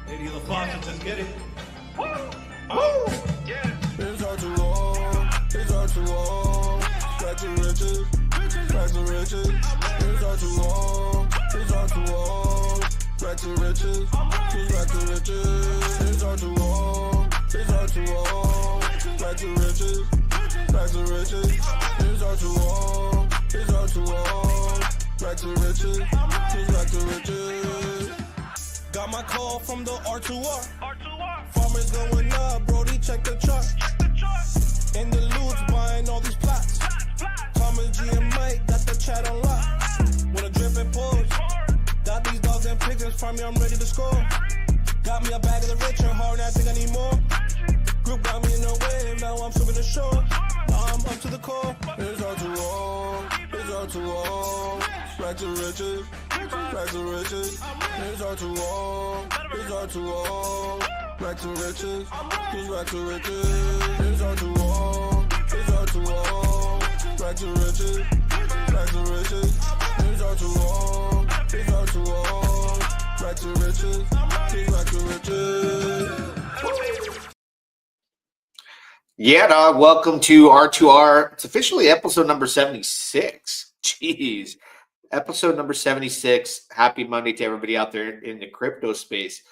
Lady of the Faucet, just get it. Woo! Yeah. It's R2R, it's R2R. Back to riches, back to riches. It's R2R, it's R2R. Back to riches, back to riches. It's R2R, it's R2R. Back to riches, back to riches. It's R2R, it's R2R. Back to riches, back to riches. Got my call from the R2R. Farmers going up, Brody, check the chart. In the loops, buying all these plots. Thomas G and Mike got the chat on lock. With a drip and pause. Got these dogs and pigeons from me, I'm ready to score. Got me a bag of the rich and hard, I think I need more. Group got me in the wave, now I'm swimming the shore. Now I'm up to the core. It's R2R, it's R2R. Back to riches, back to riches. It's R2R, it's R2R. Back to riches, just back to riches. It's R2R, it's R2R. Back to riches, back to riches. It's R2R, it's R2R. Back to riches, just back to riches. Yeah, dog. Welcome to R2R. It's officially episode number 76. Jeez. Episode number 76. Happy Monday to everybody out there in the crypto space.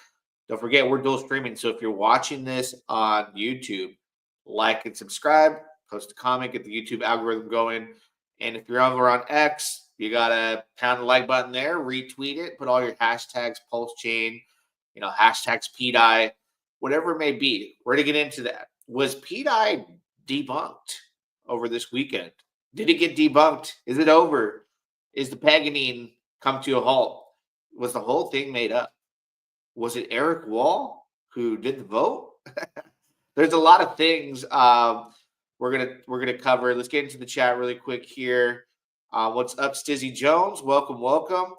Don't forget, we're dual streaming. So if you're watching this on YouTube, like and subscribe, post a comment, get the YouTube algorithm going. And if you're over on X, you got to pound the like button there, retweet it, put all your hashtags, Pulsechain, hashtags PDAI, whatever it may be. We're going to get into that. Was PDAI debunked over this weekend? Did it get debunked? Is it over? Is the paganine come to a halt? Was the whole thing made up? Was it Eric Wall who did the vote? There's a lot of things we're gonna cover. Let's get into the chat really quick here. What's up, Stizzy Jones? Welcome, welcome.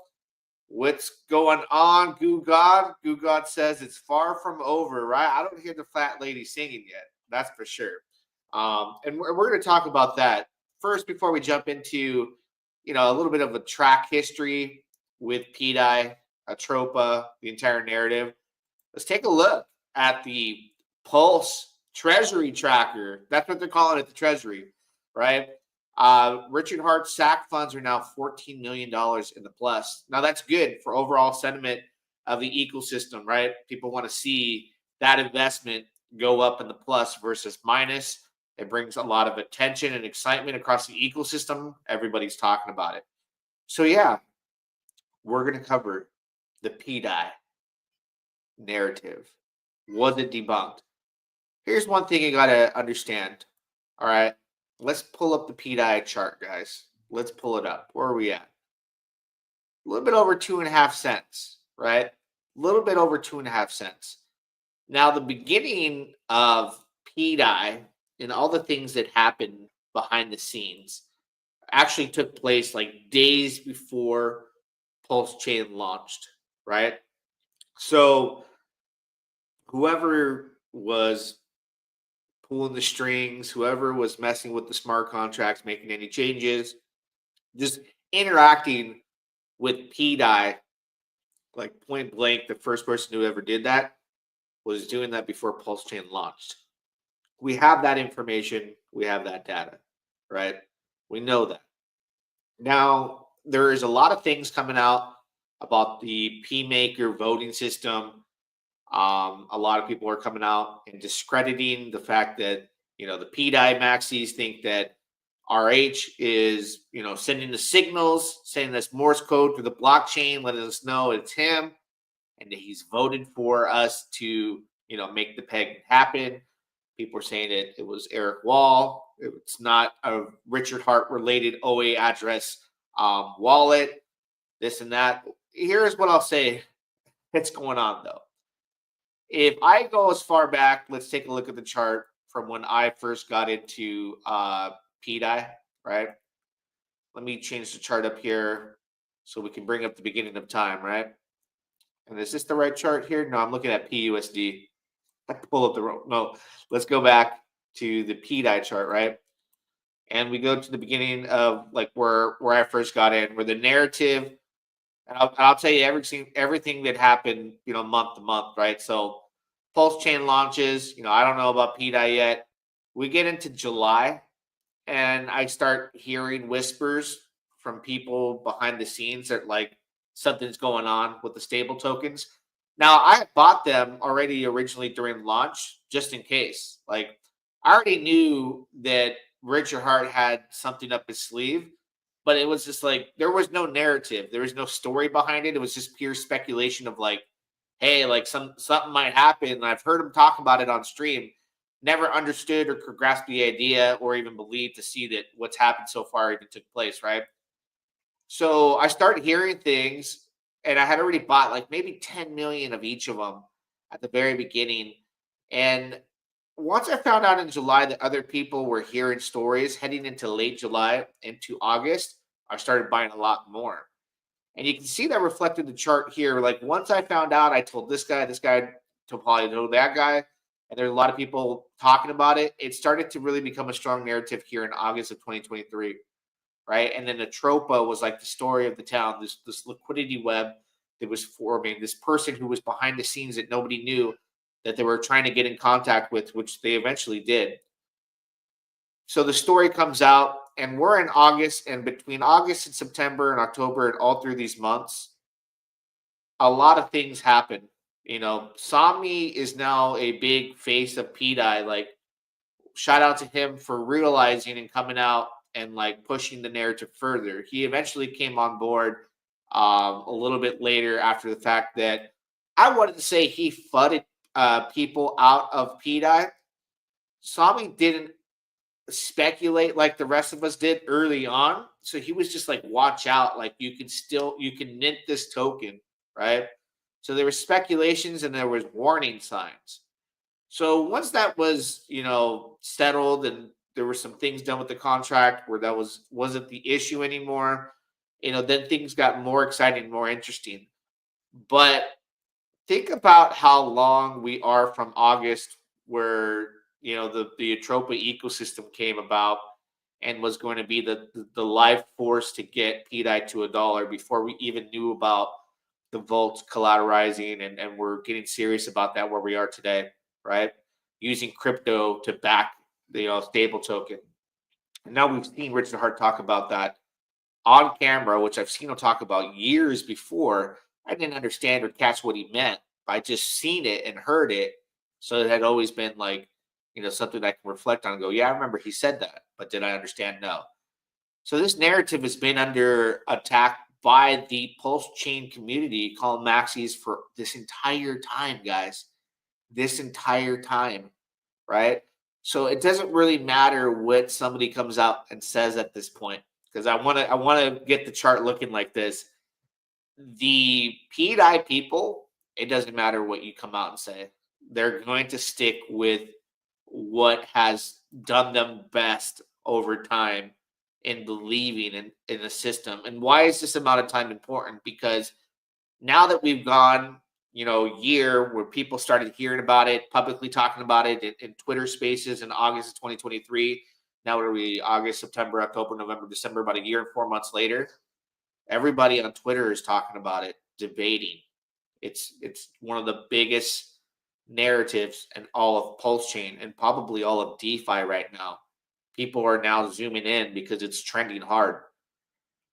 What's going on, Goo God? Goo God says it's far from over, right? I don't hear the fat lady singing yet. That's for sure. And we're going to talk about that first before we jump into, a little bit of a track history with PDAI, Atropa, the entire narrative. Let's take a look at the Pulse Treasury Tracker. That's what they're calling it, the Treasury, right? Richard Hart's SAC funds are now $14 million in the plus. Now, that's good for overall sentiment of the ecosystem, right? People want to see that investment go up in the plus versus minus. It brings a lot of attention and excitement across the ecosystem. Everybody's talking about it. So, yeah, we're going to cover the PDAI narrative. Was it debunked? Here's one thing you got to understand, all right? Let's pull up the PDAI chart, guys. Let's pull it up. Where are we at? A little bit over 2.5 cents, right? A little bit over 2.5 cents. Now, the beginning of PDAI and all the things that happened behind the scenes actually took place like days before Pulsechain launched, right? So whoever was pulling the strings, whoever was messing with the smart contracts, making any changes, just interacting with PDAI, like point blank, the first person who ever did that was doing that before Pulsechain launched. We have that information. We have that data, right? We know that. Now, there is a lot of things coming out about the PMaker voting system. A lot of people are coming out and discrediting the fact that, the PDAI maxis think that RH is, sending the signals, sending us Morse code through the blockchain, letting us know it's him, and that he's voted for us to, make the peg happen. People are saying that it was Eric Wall. It's not a Richard Hart related OA address wallet, this and that. Here's what I'll say that's going on, though. If I go as far back, let's take a look at the chart from when I first got into PDAI, right? Let me change the chart up here so we can bring up the beginning of time, right? And is this the right chart here? No, I'm looking at PUSD. I pull up the wrong. No, let's go back to the PDAI chart, right? And we go to the beginning of like where I first got in, where the narrative And I'll tell you everything that happened, month to month, right? So Pulsechain launches, I don't know about PDAI yet. We get into July and I start hearing whispers from people behind the scenes that like something's going on with the stable tokens. Now I bought them already originally during launch just in case. Like I already knew that Richard Hart had something up his sleeve, but it was just like there was no narrative, there was no story behind it. It was just pure speculation of like, hey, like something might happen. And I've heard him talk about it on stream. Never understood or could grasp the idea or even believe to see that what's happened so far even took place, right? So I started hearing things, and I had already bought like maybe 10 million of each of them at the very beginning. And once I found out in July that other people were hearing stories heading into late July into August, I started buying a lot more. And you can see that reflected in the chart here. Like once I found out, I told this guy to probably know that guy. And there's a lot of people talking about it. It started to really become a strong narrative here in August of 2023, right? And then the Tropa was like the story of the town, this liquidity web that was forming, this person who was behind the scenes that nobody knew that they were trying to get in contact with, which they eventually did. So the story comes out, and we're in August, and between August and September and October and all through these months, a lot of things happen. Somni is now a big face of PDAI. Like, shout out to him for realizing and coming out and like pushing the narrative further. He eventually came on board a little bit later after the fact that I wanted to say he fudded people out of PDAI. Sami didn't speculate like the rest of us did early on. So he was just like, watch out. Like you can mint this token, right? So there were speculations and there was warning signs. So once that was, settled and there were some things done with the contract where that wasn't the issue anymore, then things got more exciting, more interesting. But think about how long we are from August where the Atropa ecosystem came about and was going to be the life force to get PDAI to $1 before we even knew about the vaults collateralizing and we're getting serious about that where we are today, right? Using crypto to back the stable token. And now we've seen Richard Hart talk about that on camera, which I've seen him talk about years before. I didn't understand or catch what he meant. I just seen it and heard it. So it had always been like, something I can reflect on and go, yeah, I remember he said that, but did I understand? No. So this narrative has been under attack by the Pulsechain community called Maxis for this entire time, guys. This entire time, right? So it doesn't really matter what somebody comes out and says at this point, because I want to get the chart looking like this. The PDAI people, it doesn't matter what you come out and say. They're going to stick with what has done them best over time in believing in the system. And why is this amount of time important? Because now that we've gone, year where people started hearing about it, publicly talking about it in Twitter spaces in August of 2023. Now what are we? August, September, October, November, December, about a year and 4 months later. Everybody on Twitter is talking about it, debating. It's one of the biggest narratives in all of Pulsechain and probably all of DeFi right now. People are now zooming in because it's trending hard.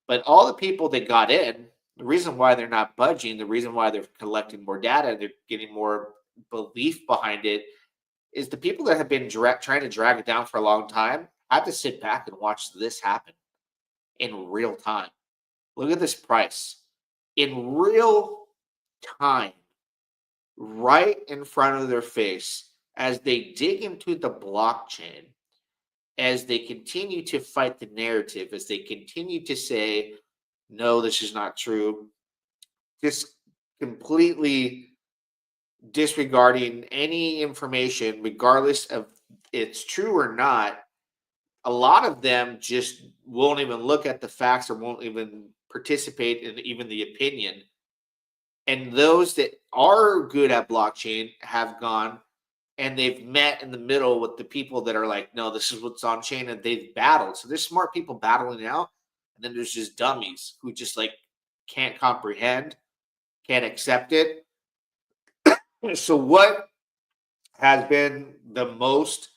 But all the people that got in, the reason why they're not budging, the reason why they're collecting more data, they're getting more belief behind it, is the people that have been trying to drag it down for a long time had to sit back and watch this happen in real time. Look at this price. In real time, right in front of their face, as they dig into the blockchain, as they continue to fight the narrative, as they continue to say, no, this is not true, just completely disregarding any information, regardless of it's true or not. A lot of them just won't even look at the facts or won't even participate in even the opinion. And those that are good at blockchain have gone and they've met in the middle with the people that are like, no, this is what's on chain, and they've battled. So there's smart people battling out, and then there's just dummies who just like can't comprehend, can't accept it. So what has been the most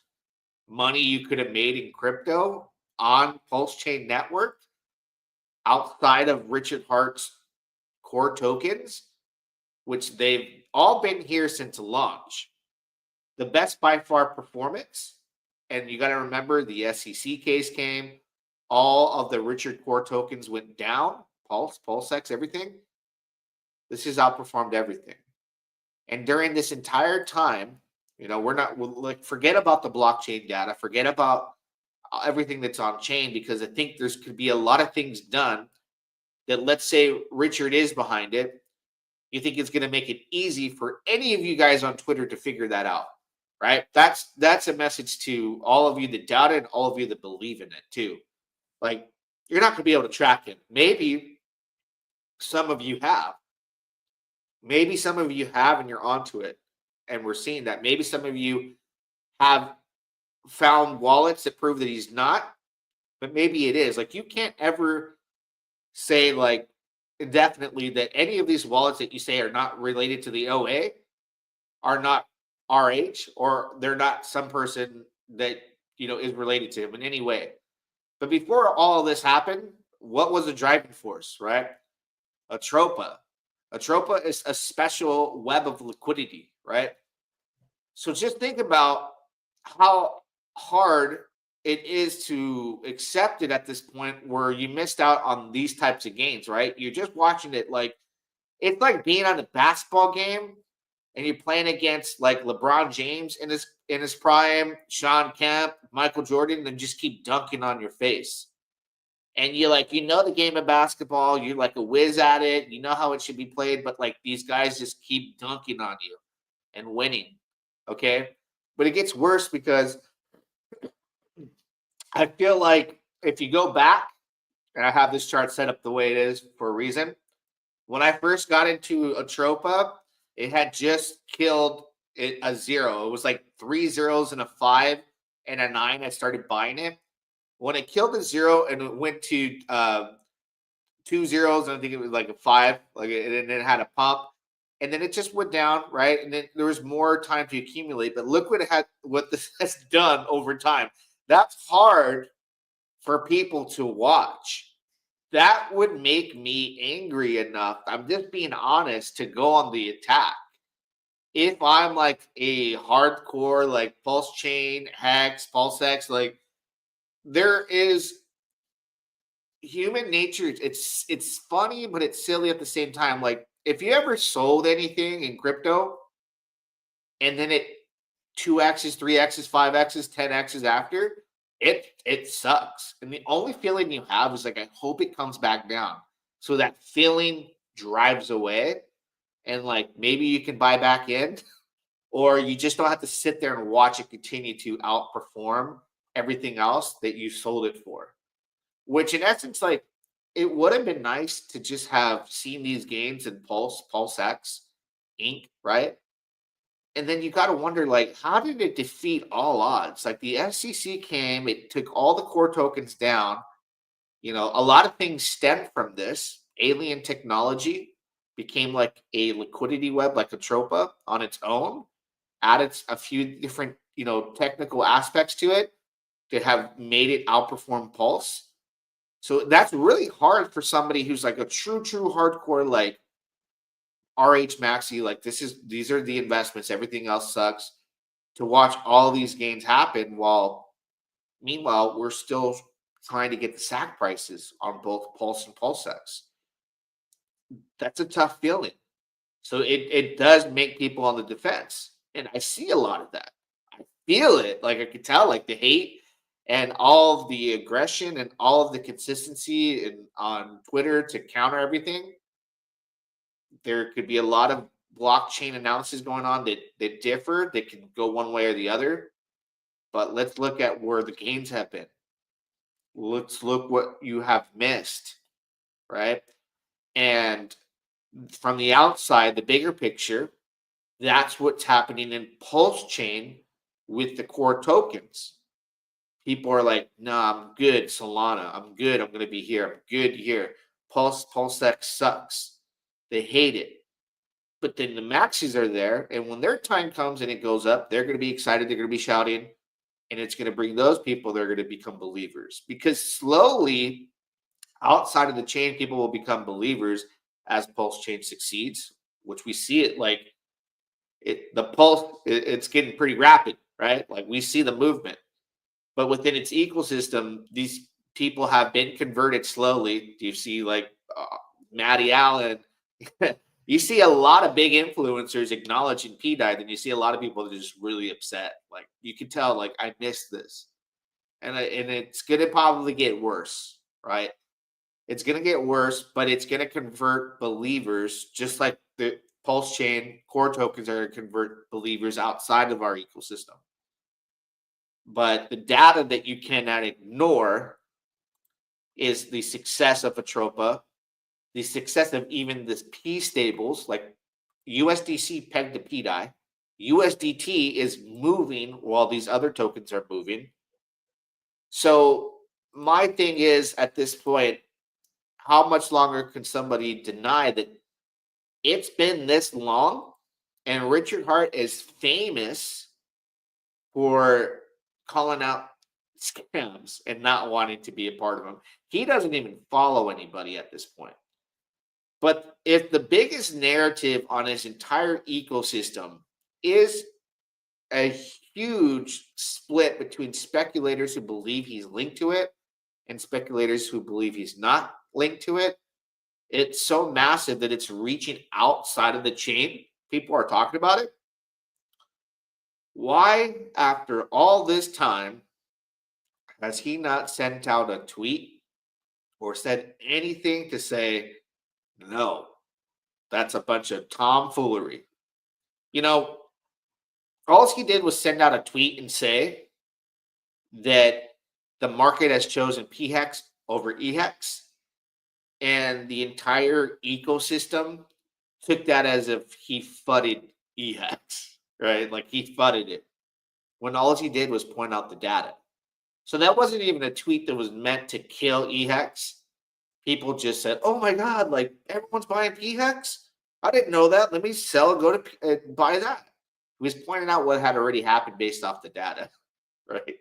money you could have made in crypto on Pulsechain Network outside of Richard Hart's core tokens, which they've all been here since launch? The best by far performance, and you got to remember the SEC case came, all of the Richard core tokens went down, Pulsex, everything. This has outperformed everything. And during this entire time, we're forget about the blockchain data, forget about everything that's on chain, because I think there's could be a lot of things done that, let's say Richard is behind it. You think it's going to make it easy for any of you guys on Twitter to figure that out, right? That's a message to all of you that doubt it and all of you that believe in it too. Like, you're not going to be able to track it. Maybe some of you have. Maybe some of you have and you're onto it. And we're seeing that. Maybe some of you have found wallets that prove that he's not, but maybe it is. Like, you can't ever say, like, indefinitely that any of these wallets that you say are not related to the OA are not RH, or they're not some person that, is related to him in any way. But before all of this happened, what was the driving force, right? Atropa. Atropa is a special web of liquidity, right? So just think about how hard it is to accept it at this point, where you missed out on these types of gains, right? You're just watching it like, it's like being on a basketball game and you're playing against like LeBron James in his prime, Sean Kemp, Michael Jordan, and just keep dunking on your face. And you're like, the game of basketball, you're like a whiz at it, you know how it should be played, but like these guys just keep dunking on you and winning. Okay. But it gets worse, because I feel like if you go back, and I have this chart set up the way it is for a reason. When I first got into Atropa, it had just killed a 0. It was like 3 zeros and a 5 and a 9. I started buying it. When it killed a 0 and it went to 2 zeros, and I think it was like a 5, and then it had a pump, and then it just went down, right? And then there was more time to accumulate. But look what this has done over time. That's hard for people to watch. That would make me angry enough, I'm just being honest, to go on the attack. If I'm like a hardcore, like Pulsechain, Hex, Pulsex, like, there is human nature. It's funny, but it's silly at the same time. Like, if you ever sold anything in crypto and then it 2x's, 3x's, 5x's, 10x's after, it sucks. And the only feeling you have is like, I hope it comes back down. So that feeling drives away, and like, maybe you can buy back in, or you just don't have to sit there and watch it continue to outperform everything else that you sold it for. Which in essence, like, it would have been nice to just have seen these gains in Pulsex, Inc., right? And then you got to wonder, like, how did it defeat all odds? Like, the SEC came, it took all the core tokens down. A lot of things stemmed from this. Alien technology became like a liquidity web, like Atropa on its own, added a few different, technical aspects to it that have made it outperform Pulse. So that's really hard for somebody who's like a true hardcore, like RH Maxi, like these are the investments, everything else sucks, to watch all these gains happen while meanwhile we're still trying to get the SAC prices on both Pulse and Pulsex. That's a tough feeling. So it does make people on the defense. And I see a lot of that. I feel it. Like, I could tell, like, the hate and all of the aggression and all of the consistency on Twitter to counter everything. There could be a lot of blockchain analysis going on that differ, that can go one way or the other. But let's look at where the gains have been. Let's look what you have missed, right? And from the outside, the bigger picture, that's what's happening in Pulsechain with the core tokens. People are like, no, I'm good, Solana. I'm good. I'm going to be here. I'm good here. Pulsec sucks. They hate it. But then the maxis are there, and when their time comes and it goes up, they're going to be excited. They're going to be shouting, and it's going to bring those people. They're going to become believers because slowly, outside of the chain, people will become believers as Pulse Chain succeeds, which we see it like the pulse. It's getting pretty rapid, right? Like we see the movement, but within its ecosystem, these people have been converted slowly. You see, like Matty Allen. You see a lot of big influencers acknowledging PDAI, then you see a lot of people that are just really upset. Like you can tell, like I missed this, and it's gonna probably get worse, right? It's gonna get worse, but it's gonna convert believers, just like the Pulse Chain core tokens are gonna convert believers outside of our ecosystem. But the data that you cannot ignore is the success of Atropa, the success of even this P stables, like USDC pegged to PDAI. USDT is moving while these other tokens are moving. So my thing is, at this point, how much longer can somebody deny that it's been this long? And Richard Hart is famous for calling out scams and not wanting to be a part of them. He doesn't even follow anybody at this point. But if the biggest narrative on his entire ecosystem is a huge split between speculators who believe he's linked to it and speculators who believe he's not linked to it, it's so massive that it's reaching outside of the chain. People are talking about it. Why, after all this time, has he not sent out a tweet or said anything to say, no, that's a bunch of tomfoolery? You know, all he did was send out a tweet and say that the market has chosen PHEX over EHEX, and the entire ecosystem took that as if he fudded EHEX, right? Like he fudded it, when all he did was point out the data. So that wasn't even a tweet that was meant to kill EHEX. People just said, oh my God, like everyone's buying PHEX? I didn't know that. Let me sell and go to buy that. He was pointing out what had already happened based off the data, right?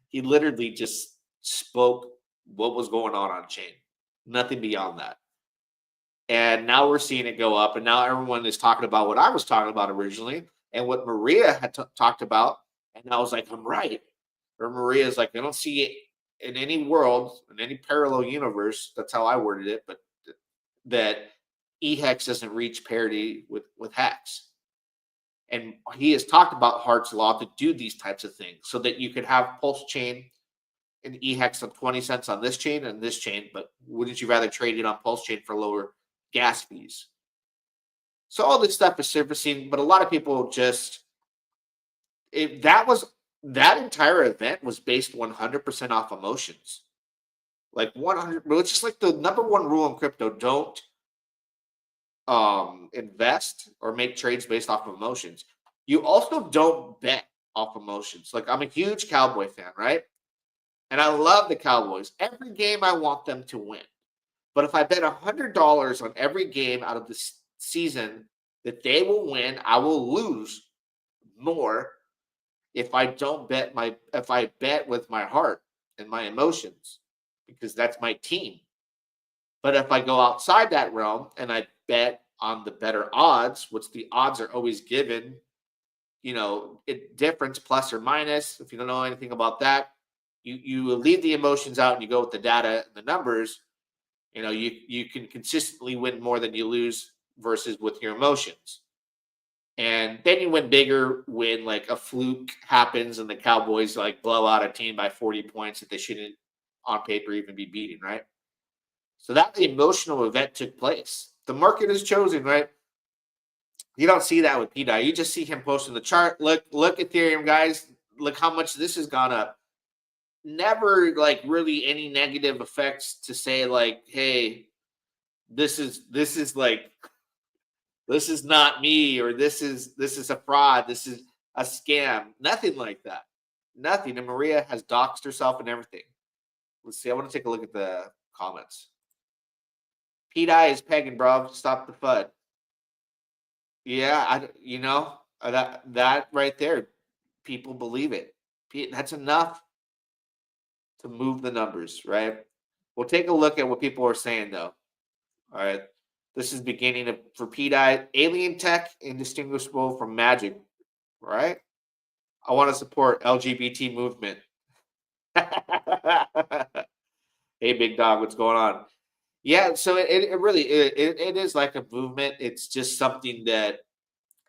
He literally just spoke what was going on chain, nothing beyond that. And now we're seeing it go up, and now everyone is talking about what I was talking about originally and what Maria had talked about. And I was like, I'm right. Or Maria's like, I don't see it in any world, in any parallel universe. That's how I worded it, but that EHEX doesn't reach parity with HEX. And he has talked about Hart's law to do these types of things so that you could have Pulse Chain and EHEX on 20 cents on this chain and this chain, but wouldn't you rather trade it on Pulse Chain for lower gas fees? So all this stuff is surfacing, but a lot of people just, that entire event was based 100% off emotions. Like 100, it's just like the number one rule in crypto: don't invest or make trades based off of emotions. You also don't bet off emotions. Like I'm a huge Cowboy fan, right? And I love the Cowboys. Every game I want them to win. But if I bet $100 on every game out of the season that they will win, I will lose more if I bet with my heart and my emotions, because that's my team. But if I go outside that realm and I bet on the better odds, which the odds are always given, difference plus or minus. If you don't know anything about that, you leave the emotions out and you go with the data and the numbers. You can consistently win more than you lose versus with your emotions. And then you win bigger when like a fluke happens and the Cowboys like blow out a team by 40 points that they shouldn't on paper even be beating, right? So that emotional event took place. The market is chosen, right? You don't see that with PDAI. You just see him posting the chart. Look Ethereum, guys. Look how much this has gone up. Never like really any negative effects to say like, hey, this is not me, or this is a fraud, this is a scam. Nothing like that. Nothing. And Maria has doxed herself and everything. Let's see. I want to take a look at the comments. PDAI is pegging, bro. Stop the FUD. Yeah, that right there, people believe it. That's enough to move the numbers, right? We'll take a look at what people are saying, though. All right. This is beginning of for PDAI, alien tech indistinguishable from magic, right? I want to support LGBT movement. Hey, big dog, what's going on? Yeah, so it really it is like a movement. It's just something that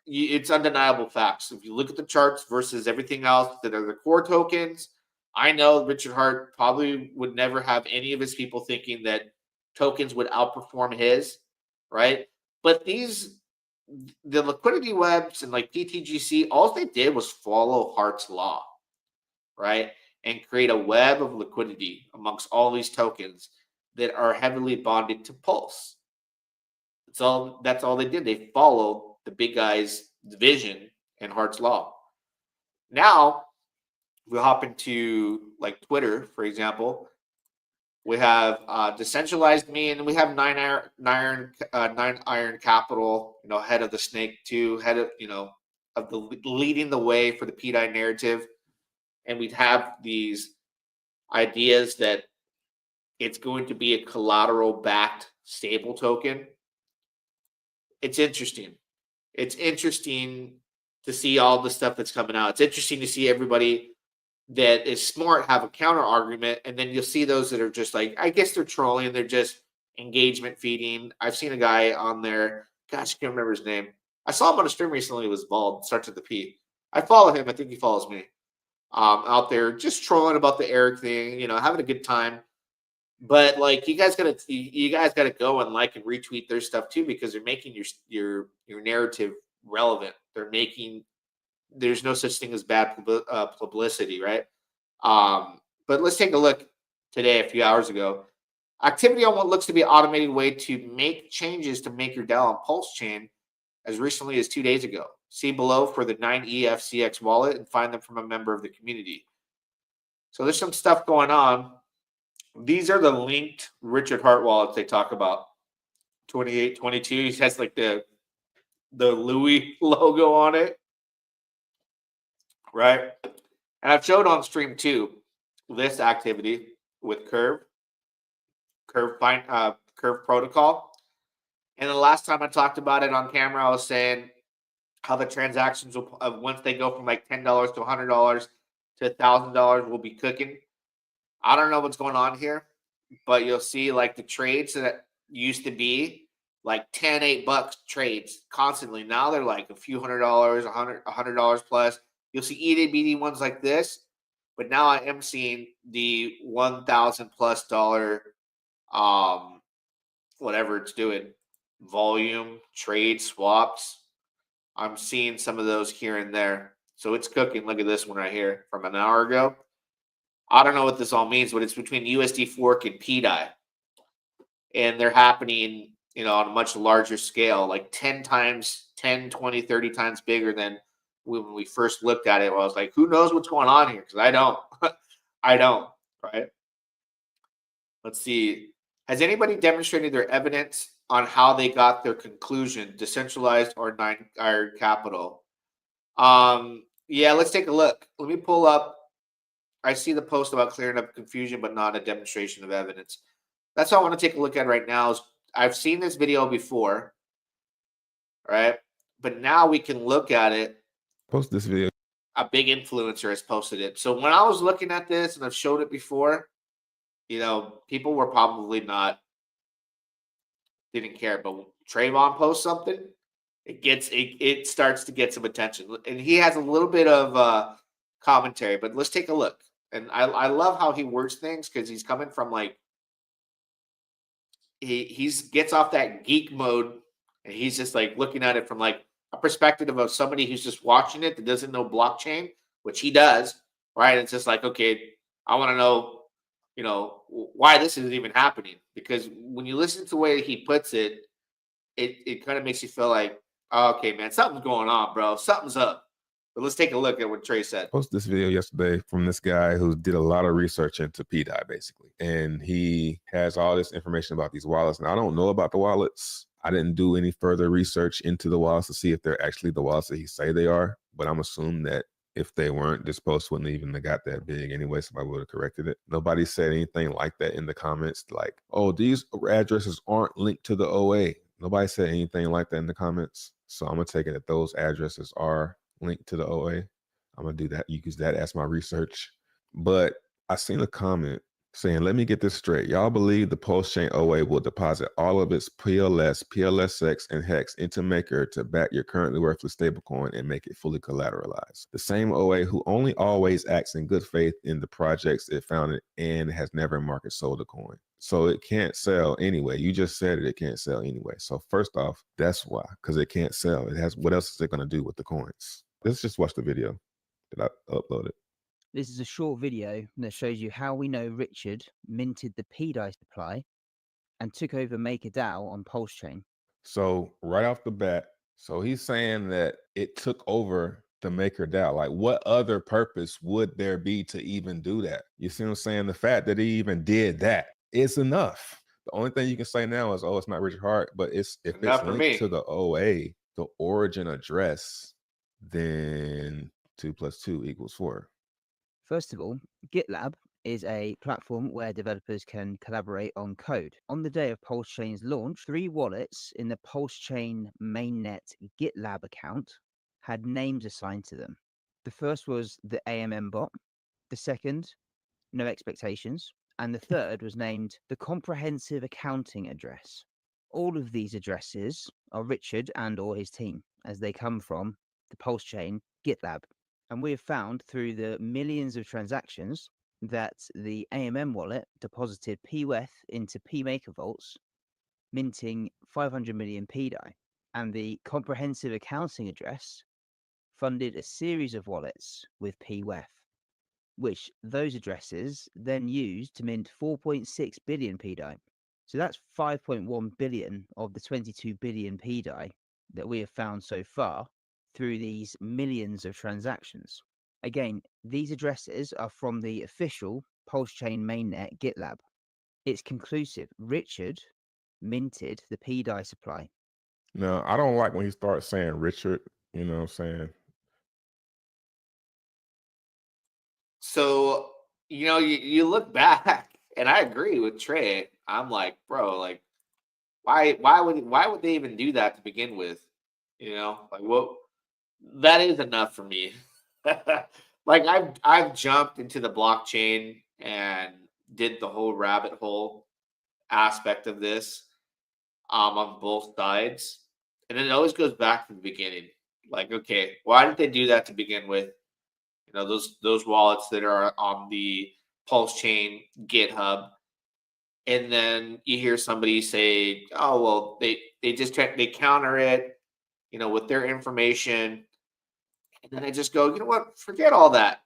it's undeniable facts. If you look at the charts versus everything else that are the core tokens, I know Richard Hart probably would never have any of his people thinking that tokens would outperform his, right? But the liquidity webs and like PTGC, all they did was follow Hart's law, right? And create a web of liquidity amongst all these tokens that are heavily bonded to Pulse. That's all they did. They followed the big guy's vision and Hart's law. Now we hop into like Twitter, for example. We have decentralized me, and we have nine iron capital. Head of the snake too, head of of the leading the way for the PDAI narrative, and we'd have these ideas that it's going to be a collateral backed stable token. It's interesting. It's interesting to see all the stuff that's coming out. It's interesting to see everybody that is smart have a counter argument, and then you'll see those that are just like, I guess they're trolling, they're just engagement feeding. I've seen a guy on there, gosh, I can't remember his name. I saw him on a stream recently. It was bald, starts with the P. I follow him. I think he follows me. Out there just trolling about the Eric thing, having a good time. But like you guys gotta go and like and retweet their stuff too, because they're making your narrative relevant. There's no such thing as bad publicity, right? But let's take a look today, a few hours ago. Activity on what looks to be an automated way to make changes to make your DAO on Pulsechain as recently as 2 days ago. See below for the 9EFCX wallet and find them from a member of the community. So there's some stuff going on. These are the linked Richard Hart wallets they talk about. 28, 22. He has like the Louis logo on it, right? And I've showed on stream too this activity with Curve protocol. And the last time I talked about it on camera, I was saying how the transactions will, once they go from like $10 to $100 to $1,000 will be cooking. I don't know what's going on here, but you'll see like the trades that used to be like $8 trades constantly. Now they're like a few $100, $100 plus. You'll see EDBD ones like this, but now I am seeing the $1,000 plus whatever it's doing, volume trade swaps. I'm seeing some of those here and there. So it's cooking. Look at this one right here from an hour ago. I don't know what this all means, but it's between USD Fork and PDAI. And they're happening, on a much larger scale, like 10 times, 10, 20, 30 times bigger than when we first looked at it. Where I was like, who knows what's going on here? Because I don't. I don't, right? Let's see. Has anybody demonstrated their evidence on how they got their conclusion, decentralized or nine iron capital? Yeah, let's take a look. Let me pull up. I see the post about clearing up confusion, but not a demonstration of evidence. That's what I want to take a look at right now. Is I've seen this video before, right? But now we can look at it. Post this video. A big influencer has posted it. So when I was looking at this, and I've showed it before, people were probably didn't care. But when Trayvon posts something, it starts to get some attention, and he has a little bit of commentary. But let's take a look. And I love how he words things, because he's coming from like he gets off that geek mode, and he's just like looking at it from like a perspective of somebody who's just watching it that doesn't know blockchain, which he does, right? It's just like, okay, I want to know, why this is even happening, because when you listen to the way he puts it, it kind of makes you feel like, oh, okay, man, something's going on, bro. Something's up. But let's take a look at what Trey said. Posted this video yesterday from this guy who did a lot of research into PDAI, basically. And he has all this information about these wallets. Now, I don't know about the wallets. I didn't do any further research into the wallets to see if they're actually the wallets that he say they are. But I'm assuming that if they weren't, this post wouldn't even have got that big anyway. Somebody would have corrected it. Nobody said anything like that in the comments, like, oh, these addresses aren't linked to the OA. Nobody said anything like that in the comments. So I'm going to take it that those addresses are linked to the OA. I'm going to do that. Use that as my research. But I seen a comment saying, let me get this straight. Y'all believe the Pulsechain OA will deposit all of its PLS, PLSX, and HEX into Maker to back your currently worthless stablecoin and make it fully collateralized. The same OA who only always acts in good faith in the projects it founded and has never market sold a coin. So it can't sell anyway. You just said it can't sell anyway. So first off, that's why, because it can't sell. It has, what else is it going to do with the coins? Let's just watch the video that I uploaded. This is a short video that shows you how we know Richard minted the PDAI supply and took over MakerDAO on Pulsechain. So right off the bat, so he's saying that it took over the MakerDAO. Like, what other purpose would there be to even do that? You see what I'm saying? The fact that he even did that is enough. The only thing you can say now is, oh, it's not Richard Hart, but it's if Enough it's for linked me. to the OA, the origin address, then 2 + 2 = 4. First of all, GitLab is a platform where developers can collaborate on code. On the day of Pulsechain's launch, 3 wallets in the Pulsechain mainnet GitLab account had names assigned to them. The first was the AMM bot, the second, no expectations, and the third was named the comprehensive accounting address. All of these addresses are Richard and or his team, as they come from the Pulsechain GitLab. And we have found through the millions of transactions that the AMM wallet deposited PWETH into PMaker vaults, minting 500 million PDAI. And the comprehensive accounting address funded a series of wallets with PWETH, which those addresses then used to mint 4.6 billion PDAI. So that's 5.1 billion of the 22 billion PDAI that we have found so far through these millions of transactions. Again, these addresses are from the official Pulsechain mainnet GitLab. It's conclusive. Richard minted the PDAI supply. Now, I don't like when he starts saying Richard, you know what I'm saying? So, you look back, and I agree with Trey. I'm like, bro, like, why would they even do that to begin with? Like, what? That is enough for me. Like, I've jumped into the blockchain and did the whole rabbit hole aspect of this on both sides, and then it always goes back to the beginning. Like, okay, why did they do that to begin with? Those wallets that are on the Pulsechain GitHub, and then you hear somebody say, "Oh, well, they counter it, with their information," and then I just go, you know what? Forget all that.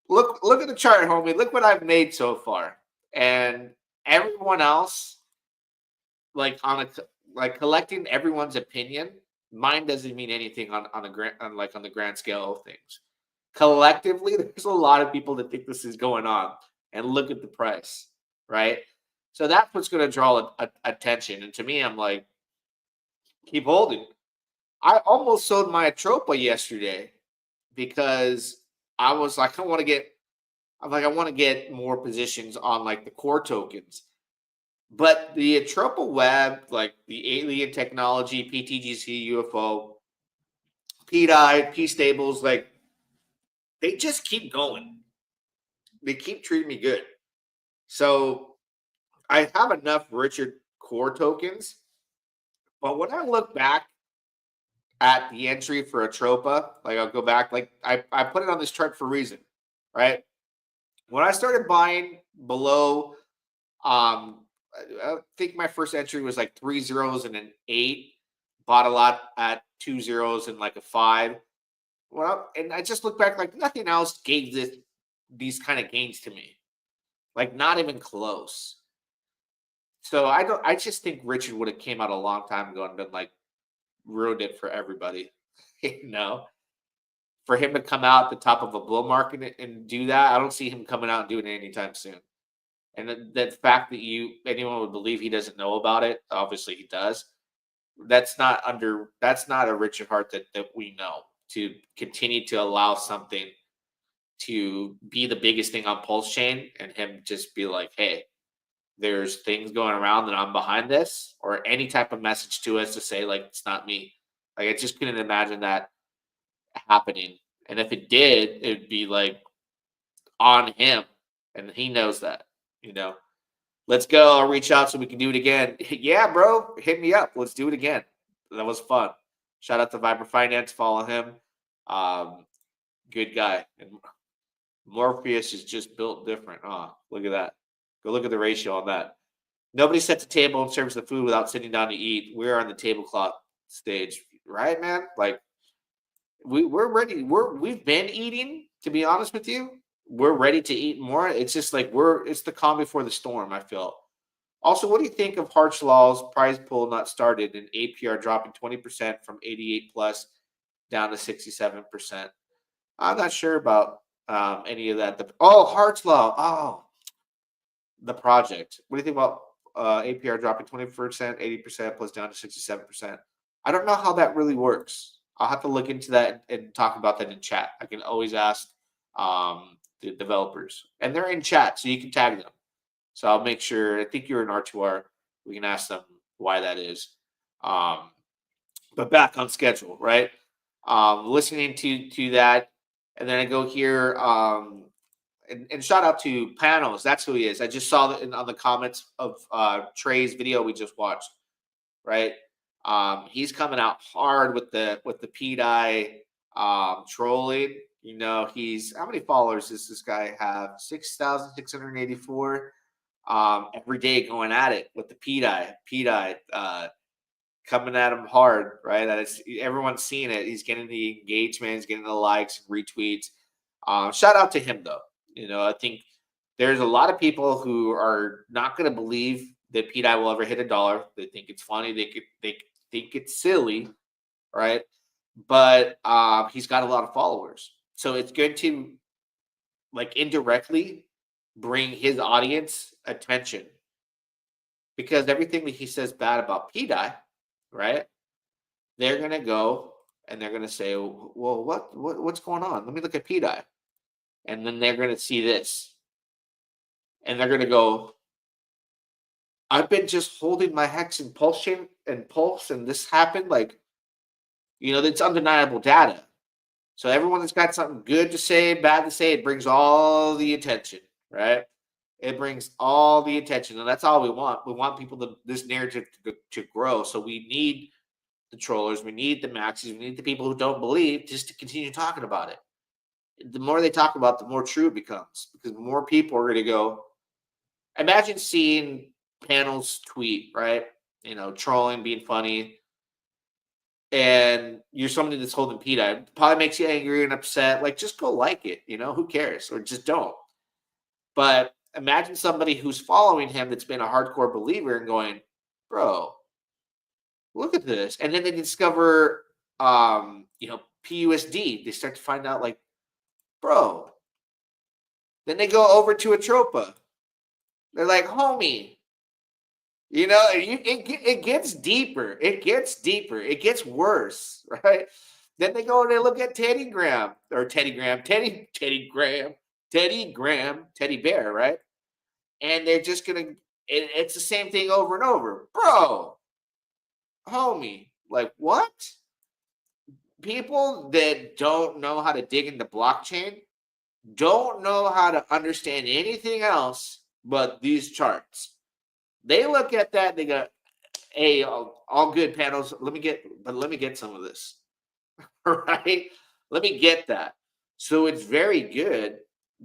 Look at the chart, homie. Look what I've made so far, and everyone else, like collecting everyone's opinion. Mine doesn't mean anything on the grand scale of things. Collectively, there's a lot of people that think this is going on, and look at the price, right? So that's what's going to draw attention. And to me, I'm like, keep holding. I almost sold my Atropa yesterday because I was like, I want to get more positions on like the core tokens. But the Atropa Web, like the alien technology, PTGC, UFO, PDAI, P stables, like, they just keep going. They keep treating me good. So I have enough Richard core tokens. But when I look back at the entry for Atropa, like, I'll go back, like I put it on this chart for a reason, right? When I started buying below, I think my first entry was like 3 zeros and an 8. Bought a lot at 2 zeros and like a 5. Well, and I just look back, like nothing else gave these kind of gains to me, like not even close. So I just think Richard would have came out a long time ago and been like ruined it for everybody. for him to come out at the top of a bull market and do that, I don't see him coming out and doing it anytime soon. And the fact that anyone would believe he doesn't know about it, obviously he does. That's not a Richard Hart that we know, to continue to allow something to be the biggest thing on Pulsechain and him just be like, hey, there's things going around that I'm behind this, or any type of message to us to say, like, it's not me. Like, I just couldn't imagine that happening. And if it did, it'd be like on him. And he knows that, Let's go. I'll reach out so we can do it again. Yeah, bro. Hit me up. Let's do it again. That was fun. Shout out to Viber Finance. Follow him. Good guy. And Morpheus is just built different. Oh, look at that. Go look at the ratio on that. Nobody sets a table and serves the food without sitting down to eat. We're on the tablecloth stage, right, man? Like, we're ready. We've been eating, to be honest with you. We're ready to eat more. It's just like it's the calm before the storm, I feel. Also, what do you think of Hartschlaw's prize pool not started and APR dropping 20% from 88 plus down to 67%? I'm not sure about any of that. Hartschlaw. Oh, the project. What do you think about APR dropping 20%, 80% plus down to 67%? I don't know how that really works. I'll have to look into that and talk about that in chat. I can always ask the developers, and they're in chat, so you can tag them. So I'll make sure. I think you're in R2R. We can ask them why that is. But back on schedule, right? Listening to that, and then I go here. And shout out to Panos. That's who he is. I just saw that on the comments of Trey's video we just watched. Right? He's coming out hard with the PDAI trolling. He's, how many followers does this guy have? 6,684. Every day going at it with the PDAI coming at him hard, right? Everyone's seeing it. He's getting the engagement, he's getting the likes and retweets. Shout out to him though. I think there's a lot of people who are not going to believe that PDAI will ever hit $1. They think it's funny. They think it's silly, right? But he's got a lot of followers. So it's going to, like, indirectly bring his audience attention, because everything that he says bad about PDAI, right? They're going to go and they're going to say, well, what's going on? Let me look at PDAI. And then they're going to see this. And they're going to go, I've been just holding my hex in Pulsechain and Pulse, and this happened. Like, it's undeniable data. So everyone that's got something good to say, bad to say, it brings all the attention, right? It brings all the attention, and that's all we want. We want this narrative to grow. So we need the trollers, we need the maxis, we need the people who don't believe, just to continue talking about it. The more they talk about it, the more true it becomes, because more people are going to go. Imagine seeing Panels tweet, right? Trolling, being funny, and you're somebody that's holding PDAI. Probably makes you angry and upset. Like, just go like it. Who cares? Or just don't. But imagine somebody who's following him that's been a hardcore believer and going, bro, look at this. And then they discover, PUSD. They start to find out, like, bro. Then they go over to Atropa. They're like, homie. It gets deeper. It gets deeper. It gets worse, right? Then they go and they look at Teddy Graham, Teddy Bear, right? And they're just going to, it's the same thing over and over. Bro, homie, like, what? People that don't know how to dig into blockchain don't know how to understand anything else but these charts. They look at that, they go, hey, all good, Panels. Let me get some of this. Right? Let me get that. So it's very good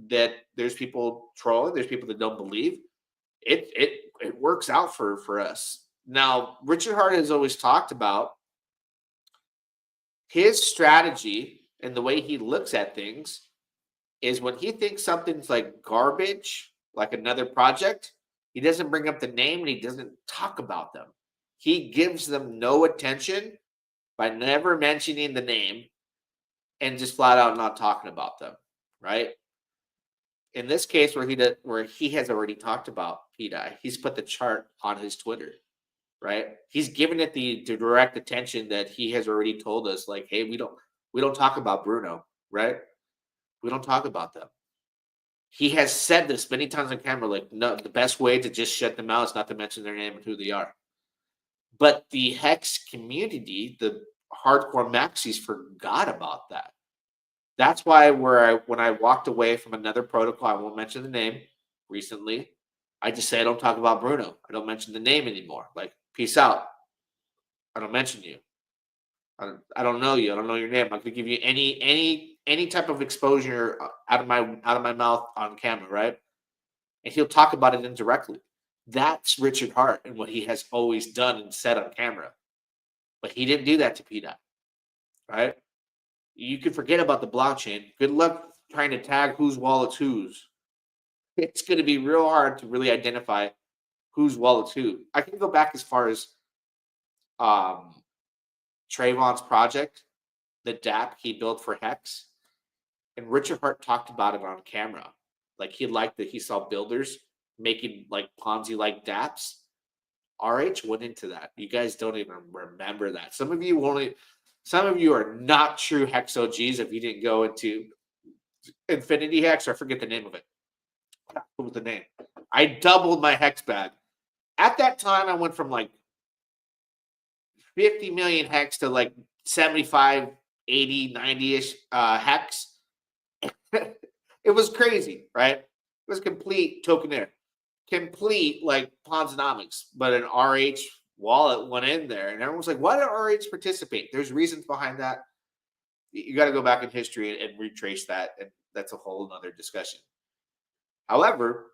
that there's people trolling, there's people that don't believe. It works out for us. Now, Richard Hart has always talked about his strategy and the way he looks at things is when he thinks something's like garbage, like another project, he doesn't bring up the name and he doesn't talk about them. He gives them no attention by never mentioning the name and just flat out not talking about them, right? In this case, where he has already talked about PDAI, he's put the chart on his Twitter, right? He's given it the direct attention that he has already told us, like, hey, we don't talk about Bruno, right? We don't talk about them. He has said this many times on camera, like, no, the best way to just shut them out is not to mention their name and who they are. But the Hex community, the hardcore maxis, forgot about that. That's why when I walked away from another protocol, I won't mention the name recently, I just say I don't talk about Bruno. I don't mention the name anymore. Like, peace out. I don't mention you. I don't know you. I don't know your name. I'm not gonna give you any type of exposure out of my mouth on camera, right? And he'll talk about it indirectly. That's Richard Hart and what he has always done and said on camera. But he didn't do that to PDAI, right? You can forget about the blockchain. Good luck trying to tag whose wallet's whose. It's going to be real hard to really identify whose wallet's who. I can go back as far as Trayvon's project, the DApp he built for Hex, and Richard Hart talked about it on camera. Like, he liked that he saw builders making like Ponzi-like dApps. RH went into that. You guys don't even remember that. Some of you are not true Hex OGs if you didn't go into Infinity Hex, or I forget the name of it. What was the name? I doubled my Hex bag. At that time, I went from like 50 million Hex to like 75, 80, 90-ish Hex. It was crazy, right? It was complete tokenaire. Complete like Ponzonomics. But an RH wallet went in there, and everyone was like, why did RH participate? There's reasons behind that. You got to go back in history and retrace that, and that's a whole other discussion. However,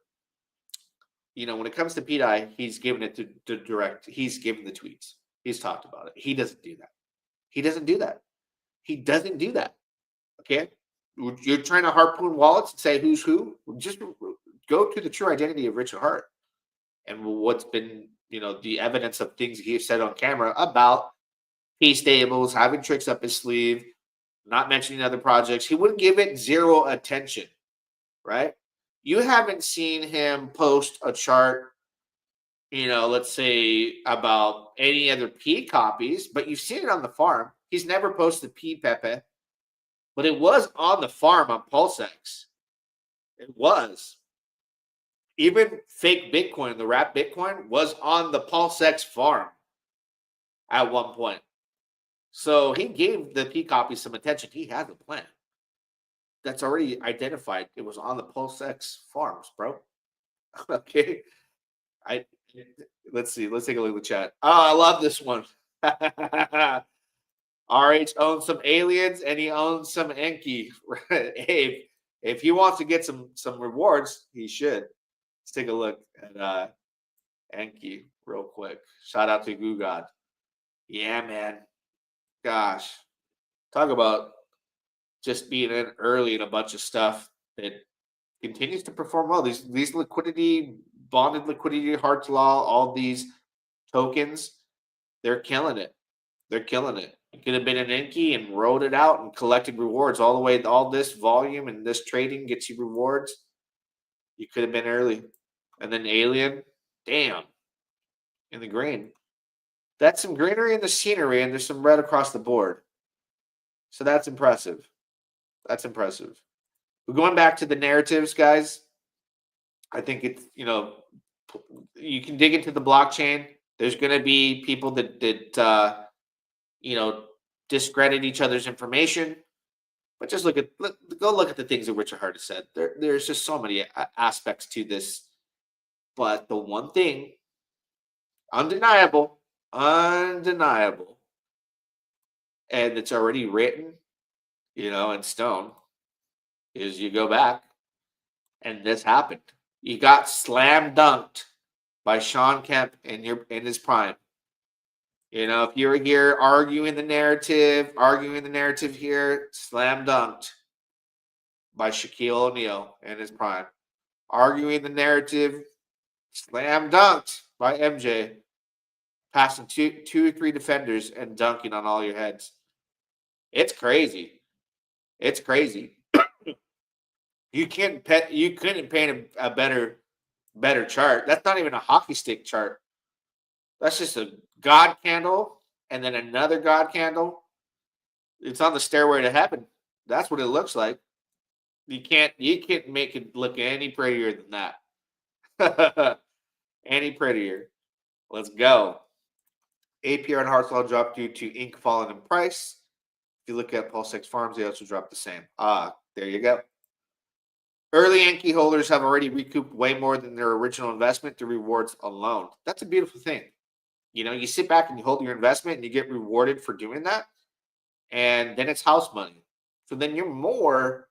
when it comes to PDAI, he's given it to direct. He's given the tweets. He's talked about it. He doesn't do that. He doesn't do that. He doesn't do that. Okay? You're trying to harpoon wallets and say who's who? Just go to the true identity of Richard Hart and what's been, the evidence of things he said on camera about P stables, having tricks up his sleeve, not mentioning other projects. He wouldn't give it zero attention, right? You haven't seen him post a chart, let's say about any other P copies, but you've seen it on the farm. He's never posted P Pepe, but it was on the farm on Pulsex. It was. Even fake Bitcoin, the wrap Bitcoin, was on the Pulsex farm at one point. So he gave the P copy some attention. He has a plan that's already identified. It was on the Pulsex farms, bro. Okay. Let's see. Let's take a look at the chat. Oh, I love this one. RH owns some aliens and he owns some Enki. Hey, if he wants to get some rewards, he should. Let's take a look at Enki real quick. Shout out to Goo God. Yeah, man. Gosh. Talk about just being in early in a bunch of stuff that continues to perform well. These liquidity, bonded liquidity, Hart's Law, all these tokens, they're killing it. They're killing it. It could have been an Enki and rode it out and collected rewards all the way. All this volume and this trading gets you rewards. You could have been early. And then Alien, damn, in the green. That's some greenery in the scenery, and there's some red across the board. So that's impressive. That's impressive. We're going back to the narratives, guys. I think it's, you can dig into the blockchain. There's going to be people that discredit each other's information. But just go look at the things that Richard Hart has said. There's just so many aspects to this. But the one thing, undeniable, and it's already written, in stone, is you go back, and this happened. You got slam dunked by Sean Kemp in his prime. If you're here arguing the narrative here, slam dunked by Shaquille O'Neal in his prime. Arguing the narrative, slam dunked by MJ, passing two or three defenders and dunking on all your heads. It's crazy. It's crazy. You couldn't paint a better chart. That's not even a hockey stick chart. That's just a God candle and then another God candle. It's on the stairway to heaven. That's what it looks like. You can't make it look any prettier than that. Any prettier. Let's go. APR and Hartzell dropped due to ink falling in price. If you look at Pulsechain Farms, they also dropped the same. There you go. Early Yankee holders have already recouped way more than their original investment through rewards alone. That's a beautiful thing. You know, you sit back and you hold your investment and you get rewarded for doing that. And then it's house money. So then you're more,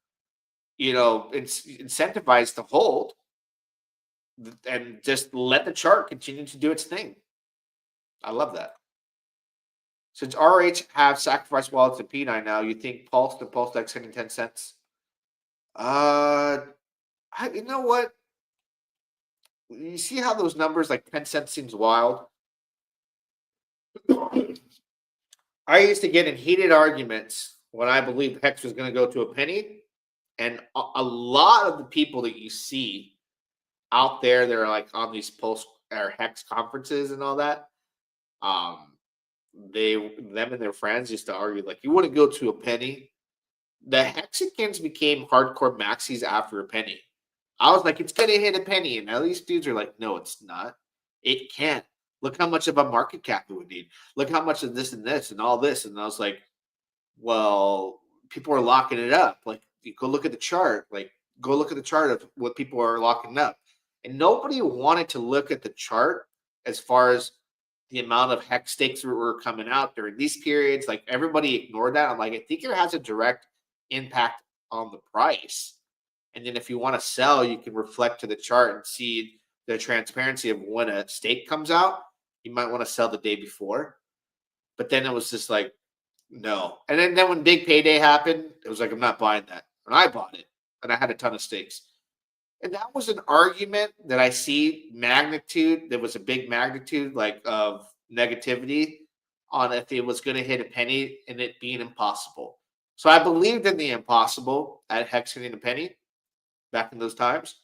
incentivized to hold and just let the chart continue to do its thing. I love that. Since RH have sacrificed wallets and PDAI now, you think Pulse and PulseX hitting 10 cents? You know what? You see how those numbers, like 10 cents seems wild? I used to get in heated arguments when I believed Hex was going to go to a penny. And a lot of the people that you see out there, they're like on these Pulse or Hex conferences and all that. Them and their friends used to argue, like, you wouldn't go to a penny. The Hexicans became hardcore maxis after a penny. I was like, it's going to hit a penny. And all these dudes are like, no, it's not. It can't. Look how much of a market cap it would need. Look how much of this and all this. And I was like, well, people are locking it up. Like, you go look at the chart. Like, go look at the chart of what people are locking up. And nobody wanted to look at the chart as far as the amount of Hex stakes that were coming out during these periods. Like, everybody ignored that. I'm like, I think it has a direct impact on the price. And then if you want to sell, you can reflect to the chart and see the transparency of when a stake comes out. You might want to sell the day before. But then it was just like, no. And then when big payday happened, it was like, I'm not buying that. And I bought it. And I had a ton of stakes. And that was an argument that I see magnitude. There was a big magnitude like of negativity on if it was going to hit a penny and it being impossible. So I believed in the impossible at Hex hitting a penny back in those times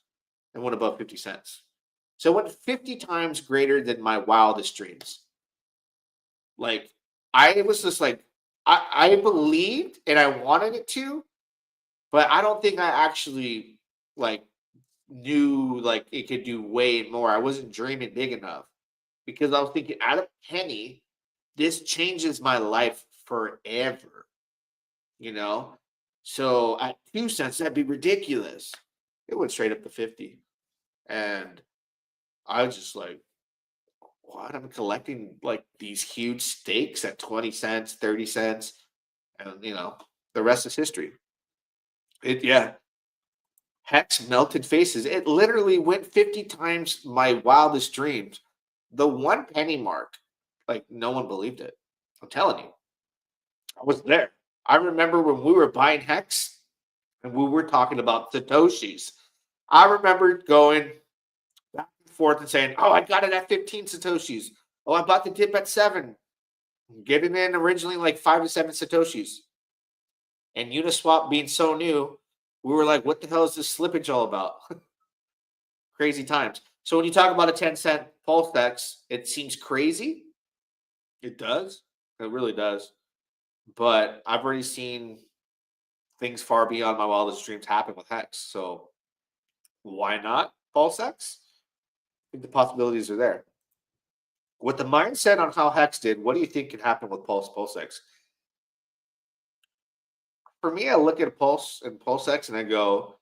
and went above 50 cents. So it went 50 times greater than my wildest dreams. Like, I was just like, I believed and I wanted it to, but I don't think I actually like knew like it could do way more. I wasn't dreaming big enough because I was thinking at a penny, this changes my life forever, you know? So at 2 cents, that'd be ridiculous. It went straight up to 50. And I was just like, what? I'm collecting like these huge stakes at 20 cents, 30 cents. And, the rest is history. Hex melted faces. It literally went 50 times my wildest dreams. The 1 penny mark, like, no one believed it. I'm telling you. I was there. I remember when we were buying Hex and we were talking about Satoshis. I remember going back and forth and saying, oh, I got it at 15 Satoshis. Oh, I bought the dip at 7. Getting in originally like 5 to 7 Satoshis. And Uniswap being so new, we were like, what the hell is this slippage all about? Crazy times. So when you talk about a 10-cent Pulsechain, it seems crazy. It does. It really does. But I've already seen things far beyond my wildest dreams happen with Hex. So why not Pulsechain? I think the possibilities are there. With the mindset on how Hex did, what do you think could happen with Pulsechain? For me, I look at Pulse and Pulsechain and I go,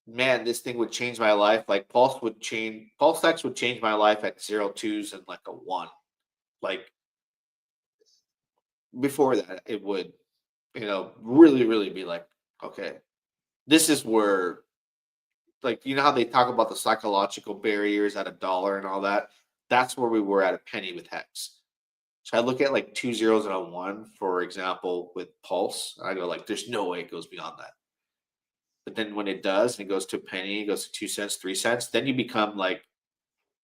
man, this thing would change my life. Like Pulsechain would change my life at 0.2s and like a 1. Like before that, it would, really, really be like, okay, this is where, like, how they talk about the psychological barriers at $1 and all that. That's where we were at a penny with Hex. So I look at like 2 zeros and a 1, for example, with Pulse. I go like, there's no way it goes beyond that. But then when it does, and it goes to a penny, it goes to 2 cents, 3 cents, then you become like,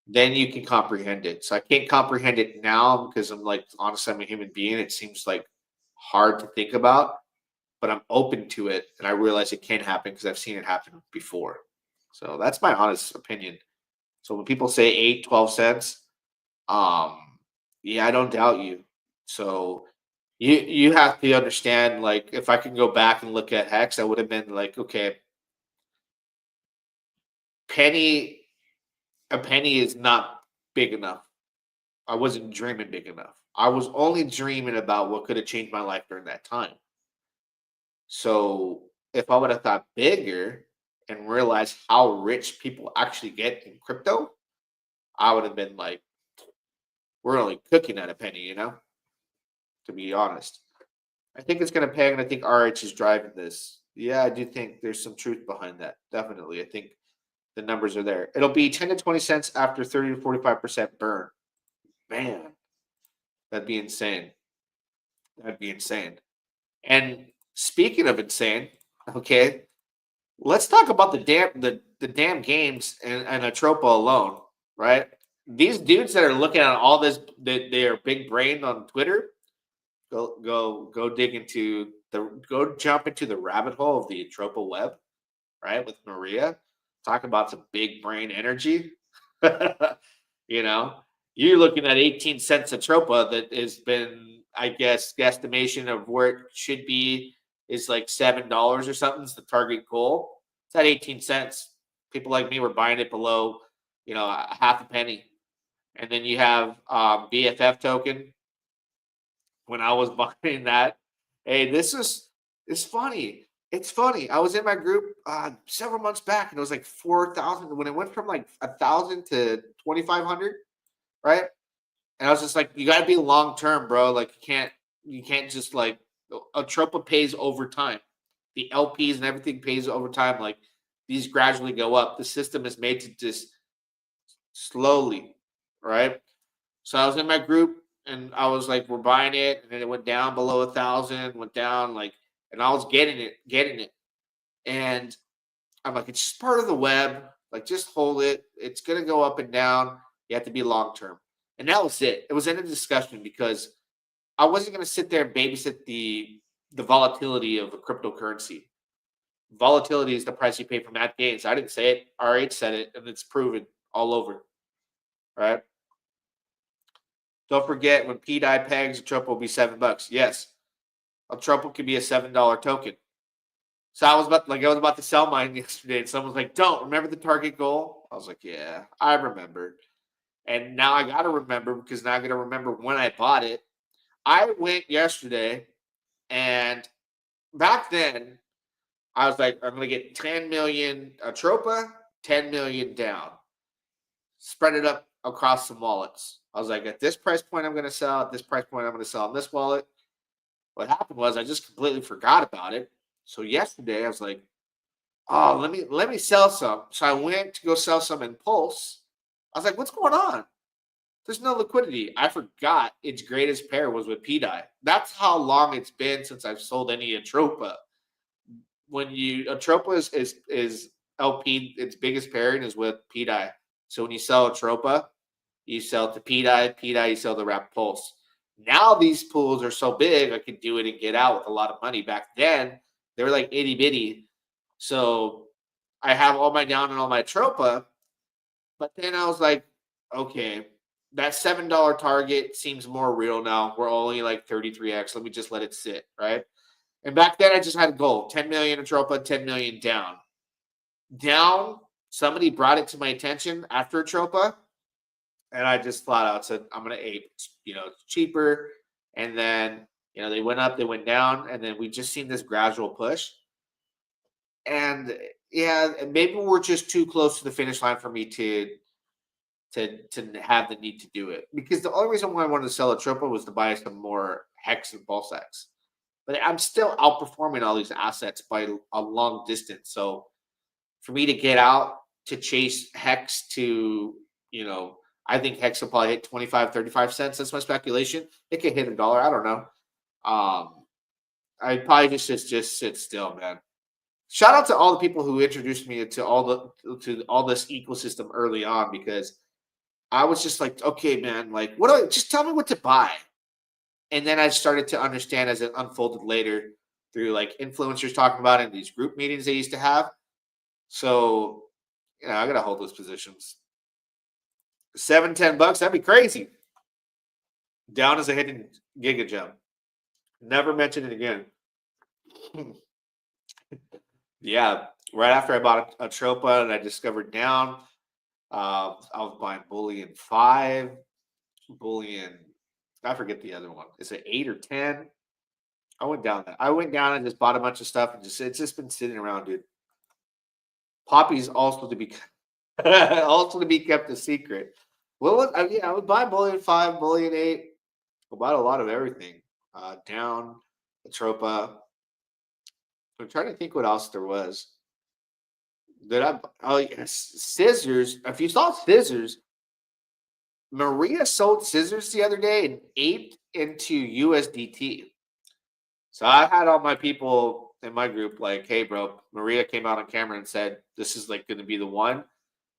then you can comprehend it. So I can't comprehend it now because I'm like, honestly, I'm a human being. It seems like hard to think about. but I'm open to it, and I realize it can happen because I've seen it happen before. So that's my honest opinion. So when people say 8, 12 cents, yeah, I don't doubt you. So you have to understand, like, if I can go back and look at Hex, I would have been like, okay, penny a penny is not big enough. I wasn't dreaming big enough. I was only dreaming about what could have changed my life during that time. So if I would have thought bigger and realized how rich people actually get in crypto, I would have been like, we're only cooking at a penny, to be honest. I think it's going to pay, and I think RH is driving this. Yeah, I do think there's some truth behind that. Definitely. I think the numbers are there. It'll be 10 to 20 cents after 30 to 45% burn. Man, that'd be insane. That'd be insane. And speaking of insane, okay, let's talk about the damn games and Atropa alone, right? These dudes that are looking at all this, they are big brained on Twitter. Go jump into the rabbit hole of the Atropa web, right? With Maria, talk about some big brain energy. You're looking at 18 cents Atropa that has been, I guess, guesstimation of where it should be is like $7 or something. It's the target goal. It's at 18 cents. People like me were buying it below, a half a penny. And then you have BFF token. When I was buying that, hey, it's funny. It's funny. I was in my group several months back, and it was like 4,000. When it went from like 1,000 to 2,500, right? And I was just like, you got to be long term, bro. Like you can't just like Atropa pays over time. The LPs and everything pays over time. Like these gradually go up. The system is made to just slowly, right? So I was in my group, and I was like, we're buying it, and then it went down below 1,000, went down and I was getting it. And I'm like, it's just part of the web. Like, just hold it. It's going to go up and down. You have to be long term. And that was it. It was in a discussion because I wasn't going to sit there and babysit the volatility of a cryptocurrency. Volatility is the price you pay for Matt Gaines. I didn't say it. RH said it, and it's proven all over. Right? Don't forget, when PDAI pegs, Atropa will be $7. Yes. Atropa could be a $7 token. So I was about to sell mine yesterday, and someone was like, don't remember the target goal. I was like, yeah, I remembered. And now I got to remember, because now I got to remember when I bought it. I went yesterday, and back then I was like, I'm going to get 10 million Atropa, 10 million down. Spread it up across some wallets. I was like, at this price point, I'm going to sell. At this price point, I'm going to sell on this wallet. What happened was I just completely forgot about it. So yesterday I was like, oh, let me sell some. So I went to go sell some in Pulse. I was like, what's going on? There's no liquidity. I forgot its greatest pair was with PDAI. That's how long it's been since I've sold any Atropa. When Atropa is LP, its biggest pairing is with PDAI. So when you sell Atropa, you sell to PDAI, you sell to Wrap Pulse. Now these pools are so big, I could do it and get out with a lot of money. Back then, they were like itty bitty. So I have all my down and all my Atropa. But then I was like, okay, that $7 target seems more real now. We're only like 33x. Let me just let it sit, right? And back then, I just had a goal: 10 million Atropa, 10 million down. Down, somebody brought it to my attention after Atropa. And I just flat out said, I'm going to ape. It's cheaper. And then, they went up, they went down, and then we just seen this gradual push. And yeah, maybe we're just too close to the finish line for me to have the need to do it. Because the only reason why I wanted to sell Atropa was to buy some more Hex and Pulsechain. But I'm still outperforming all these assets by a long distance. So for me to get out to chase Hex to, I think Hex will probably hit 25, 35 cents. That's my speculation. It could hit $1. I don't know. I'd probably just sit still, man. Shout out to all the people who introduced me to all this ecosystem early on, because I was just like, okay, man, like, just tell me what to buy. And then I started to understand as it unfolded later through like influencers talking about it in these group meetings they used to have. So, I gotta hold those positions. $7-10, that'd be crazy. Down as a hidden giga gem. Never mention it again. Yeah, right after I bought a Tropa and I discovered down, I was buying Bullion 5, Bullion, I forget the other one. Is it 8 or 10? I went down and just bought a bunch of stuff and it's just been sitting around, dude. Poppy's also to be also to be kept a secret. Well, I would buy Bullion 5, Bullion 8. I bought a lot of everything. Down, Atropa. I'm trying to think what else there was. Oh yes, scissors. If you saw scissors, Maria sold scissors the other day and aped into USDT. So I had all my people in my group like, hey, bro, Maria came out on camera and said, this is like going to be the one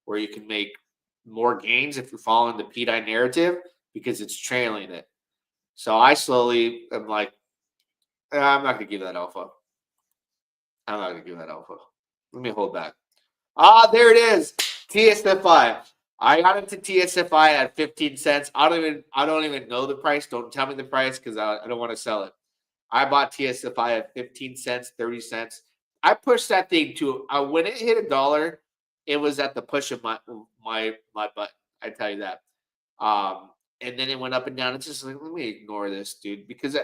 where you can make more gains if you're following the PDAI narrative because it's trailing it. So I slowly am like, I'm not going to give that alpha. I'm not going to give that alpha. Let me hold back. There it is. TSFI. I got into TSFI at 15 cents. I don't even know the price. Don't tell me the price because I don't want to sell it. I bought TSFI at 15 cents, 30 cents. I pushed that thing to when it hit $1, it was at the push of my button. I tell you that. And then it went up and down. It's just like, let me ignore this, dude, because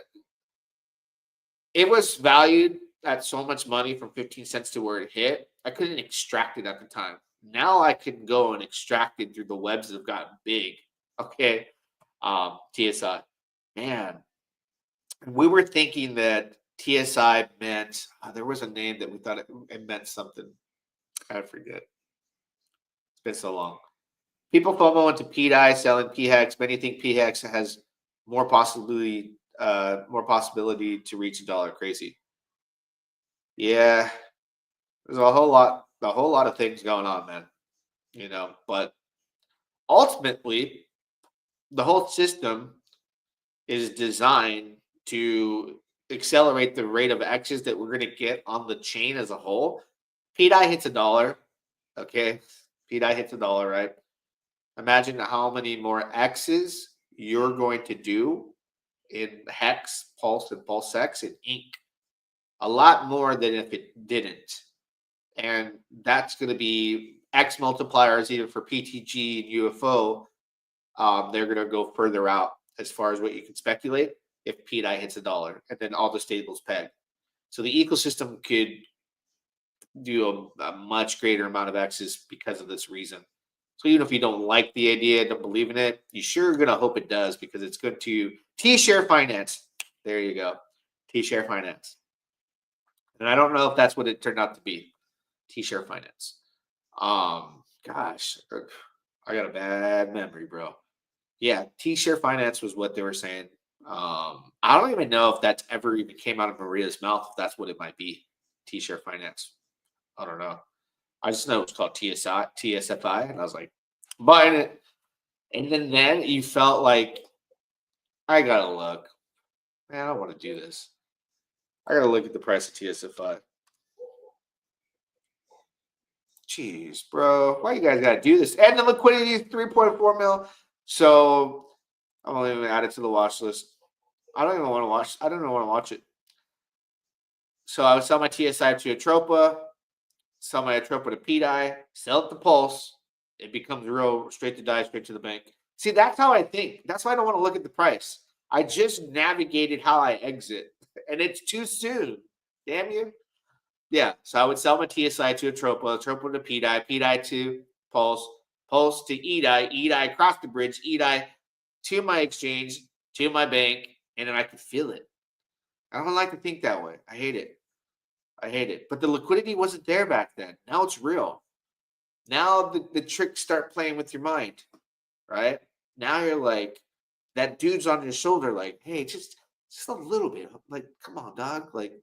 it was valued at so much money from 15 cents to where it hit. I couldn't extract it at the time. Now I can go and extract it through the webs that have gotten big. Okay. TSI. Man. We were thinking that TSI meant, there was a name that we thought it meant something. I forget. It's been so long. People FOMO into PDAI selling PHEX. Many think PHEX has more possibility to reach $1. Crazy. Yeah, there's a whole lot of things going on, man. But ultimately, the whole system is designed to accelerate the rate of X's that we're going to get on the chain as a whole. PDAI hits $1. Okay, PDAI hits $1, right? Imagine how many more X's you're going to do in Hex, Pulse, and PulseX and Ink. A lot more than if it didn't. And that's going to be X multipliers either for PTG and UFO. They're going to go further out as far as what you can speculate if PDAI hits $1 and then all the stables peg. So the ecosystem could do a much greater amount of X's because of this reason. So even if you don't like the idea, don't believe in it, you sure are going to hope it does because it's good to T-share finance. There you go. T-share finance. And I don't know if that's what it turned out to be. T-share finance. Gosh, I got a bad memory, bro. Yeah, T-share finance was what they were saying. I don't even know if that's ever even came out of Maria's mouth, if that's what it might be. T-share finance. I don't know. I just know it's called TSFI, and I was like, buying it. And then you felt like, I gotta look. Man, I don't want to do this. I gotta look at the price of TSFI. Jeez, bro. Why you guys gotta do this? And the liquidity is 3.4 mil. So I'm only gonna add it to the watch list. I don't even want to watch. I don't even want to watch it. So I would sell my TSI to Atropa, sell my Atropa to PDAI, sell it to Pulse. It becomes real straight to die, straight to the bank. See, that's how I think. That's why I don't want to look at the price. I just navigated how I exit, and it's too soon. Damn you. Yeah, so I would sell my TSI to Atropa, Atropa to PDAI, PDAI to Pulse, Pulse to EDAI, EDAI across the bridge, EDAI to my exchange, to my bank, and then I could feel it. I don't like to think that way. I hate it. I hate it. But the liquidity wasn't there back then. Now it's real. Now the tricks start playing with your mind, right? Now you're like, that dude's on your shoulder, like, hey, just a little bit. Like, come on, dog. Like,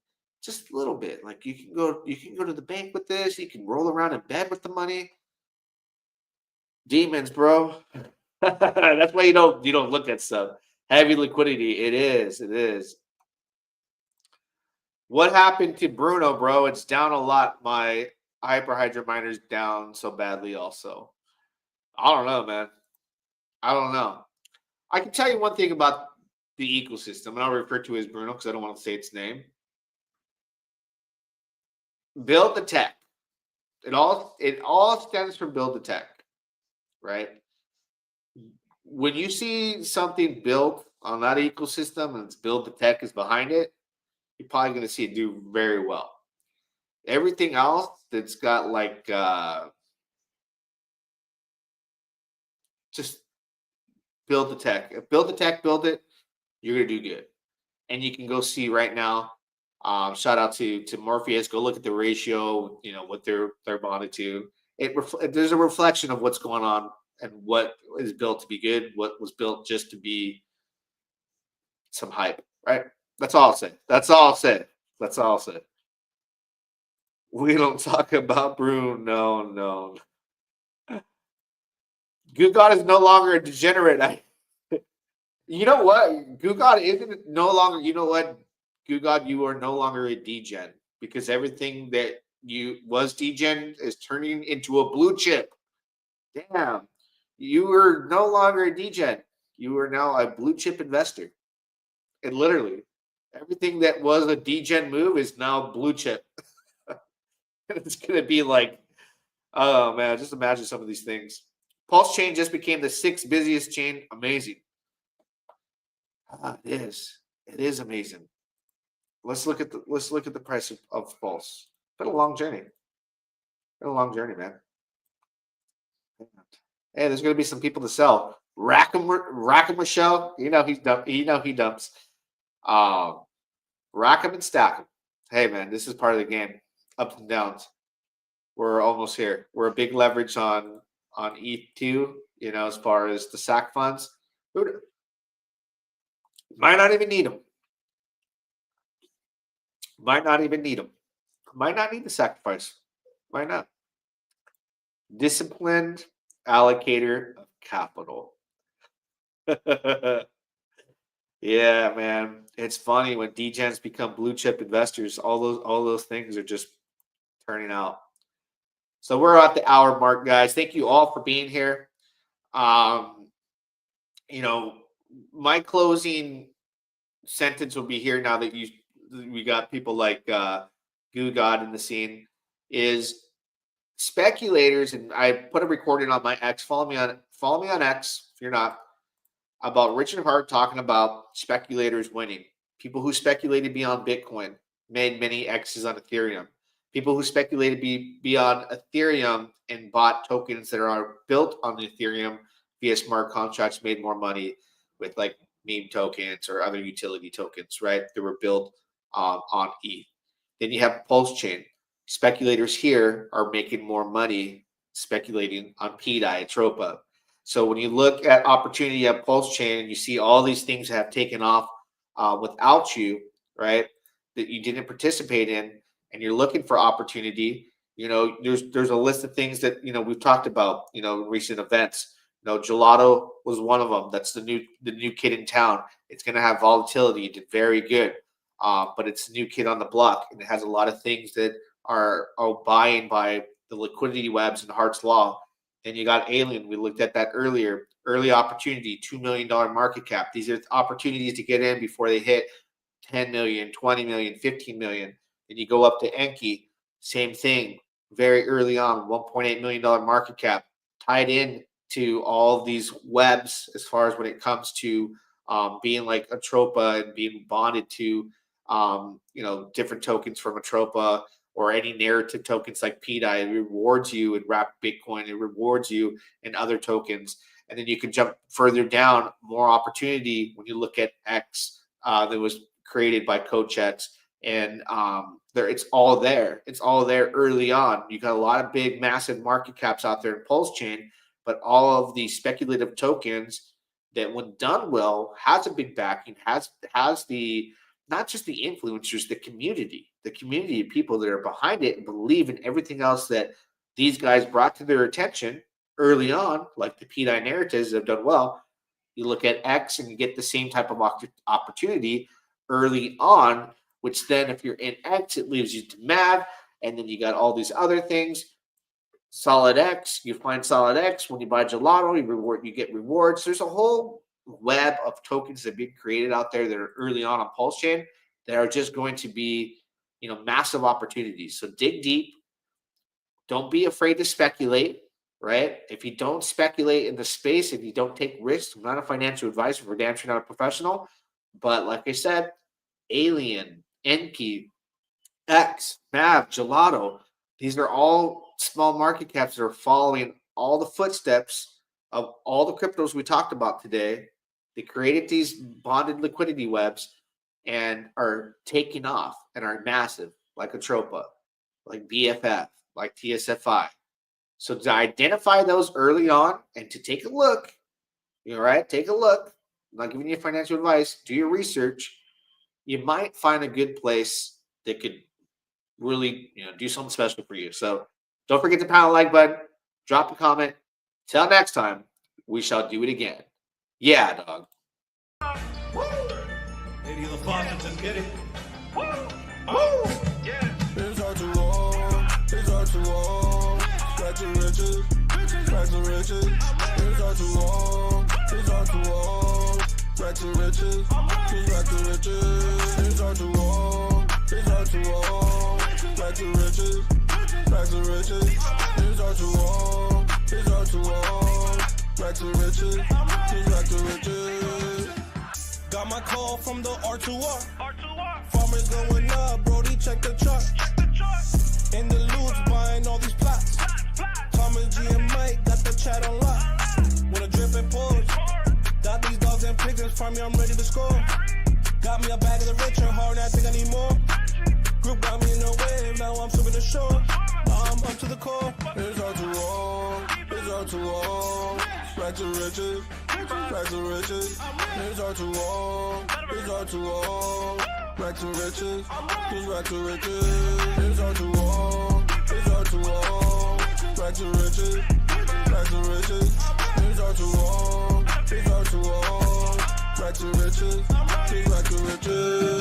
just a little bit. Like, you can go to the bank with this. You can roll around in bed with the money. Demons, bro. That's why you don't look at stuff. Heavy liquidity. It is. What happened to Bruno, bro? It's down a lot. My hyperhydra miner's down so badly also. I don't know, man. I don't know. I can tell you one thing about the ecosystem, and I'll refer to it as Bruno because I don't want to say its name. Build the tech. It all stems from build the tech, right? When you see something built on that ecosystem and it's build the tech is behind it, you're probably going to see it do very well. Everything else that's got like just build the tech. If build the tech, build it, you're going to do good. And you can go see right now. Shout out to Morpheus. Go look at the ratio. You know what they're bonded to. There's a reflection of what's going on and what is built to be good. What was built just to be some hype, right? That's all I'll say. That's all I'll say. That's all I'll say. We don't talk about Bruno. No. Good God is no longer a degenerate. You know what? Good God isn't no longer. You know what? Good God, you are no longer a degen because everything that you was degen is turning into a blue chip. Damn, you are no longer a degen. You are now a blue chip investor. And literally, everything that was a degen move is now blue chip. It's gonna be like, oh man, just imagine some of these things. Pulsechain just became the 6th busiest chain. Amazing. It is. It is amazing. Let's look at the price of Pulse. Been a long journey. Been a long journey, man. Hey, there's gonna be some people to sell. Rackham Rochelle. You know he's dump. You know he dumps. Rack 'em and stack 'em. Hey man, this is part of the game. Ups and downs. We're almost here. We're a big leverage on ETH2. You know, as far as the SAC funds, might not even need them. Might not even need them. Might not need the sacrifice. Might not. Disciplined allocator of capital. Yeah, man. It's funny when degens become blue chip investors, all those things are just turning out. So we're at the hour mark, guys. Thank you all for being here. You know, my closing sentence will be here now that we got people like Goo God in the scene is speculators, and I put a recording on my X. Follow me on X if you're not, about Richard Hart talking about speculators winning. People who speculated beyond Bitcoin made many X's on Ethereum. People who speculated beyond Ethereum and bought tokens that are built on Ethereum via smart contracts made more money with like meme tokens or other utility tokens, right? That were built on ETH. Then you have Pulsechain. Speculators here are making more money speculating on PDAI, Tropa. So when you look at opportunity at Pulsechain, you see all these things that have taken off without you, right? That you didn't participate in, and you're looking for opportunity. You know, there's a list of things that we've talked about. In recent events. Gelato was one of them. That's the new kid in town. It's going to have volatility. It did very good, but it's the new kid on the block, and it has a lot of things that are buying by the liquidity webs and Hart's Law. Then you got Alien. We looked at that earlier. Early opportunity, $2 million market cap. These are opportunities to get in before they hit 10 million, 20 million, 15 million. Then you go up to Enki, same thing. Very early on, $1.8 million market cap, tied in to all these webs as far as when it comes to being like Atropa and being bonded to different tokens from Atropa or any narrative tokens like PDAI. It rewards you in Wrap Bitcoin. It rewards you in other tokens. And then you can jump further down, more opportunity when you look at X that was created by CoachX. And it's all there. It's all there early on. You got a lot of big, massive market caps out there in Pulsechain, but all of the speculative tokens that, when done well, has a big backing, has the not just the influencers, the community of people that are behind it and believe in everything else that these guys brought to their attention early on, like the PDAI narratives have done well. You look at X and you get the same type of opportunity early on which then if you're in X, it leaves you to MAV, and then you got all these other things. Solid X, you find Solid X. When you buy gelato, you get rewards. There's a whole web of tokens that are being created out there that are early on Pulsechain that are just going to be, massive opportunities. So dig deep. Don't be afraid to speculate, right? If you don't speculate in the space, if you don't take risks, I'm not a financial advisor, we're damn sure not a professional. But like I said, Alien, Enki, X, MAV, Gelato, these are all small market caps that are following all the footsteps of all the cryptos we talked about today. They created these bonded liquidity webs and are taking off and are massive, like Atropa, like BFF, like TSFI. So to identify those early on and to take a look, take a look. I'm not giving you financial advice. Do your research. You might find a good place that could really, do something special for you. So don't forget to pound the like button, drop a comment. Till next time, we shall do it again. Yeah, dog. Lady of the faucet, just get it. It's hard to walk, it's hard to walk. Back to riches, back to riches. It's hard to walk, it's hard to walk. Back to riches, back to riches. It's hard to walk, it's hard to walk. Back to riches, back to riches. It's hard to walk, it's hard to walk. Back to riches, back to riches. Got my call from the R2R. Farmers going up, Brody, check the truck. In the loops, buying all these plots. Thomas G and Mike got the chat on lock. With a drip and pause. Got these dogs and pigeons, farm me, I'm ready to score. Got me a bag of the rich and hard, I think I need more. Group got me in the wave, now I'm swimming the shore. Now I'm up to the core. It's hard to walk, it's hard to walk. Back to riches, back to riches. It's hard to walk, it's hard to walk. Back to riches, just back to riches. It's hard to walk, it's hard to walk. Back to riches, back to riches. It's hard to walk, it's hard to walk. Back to riches, just back to riches.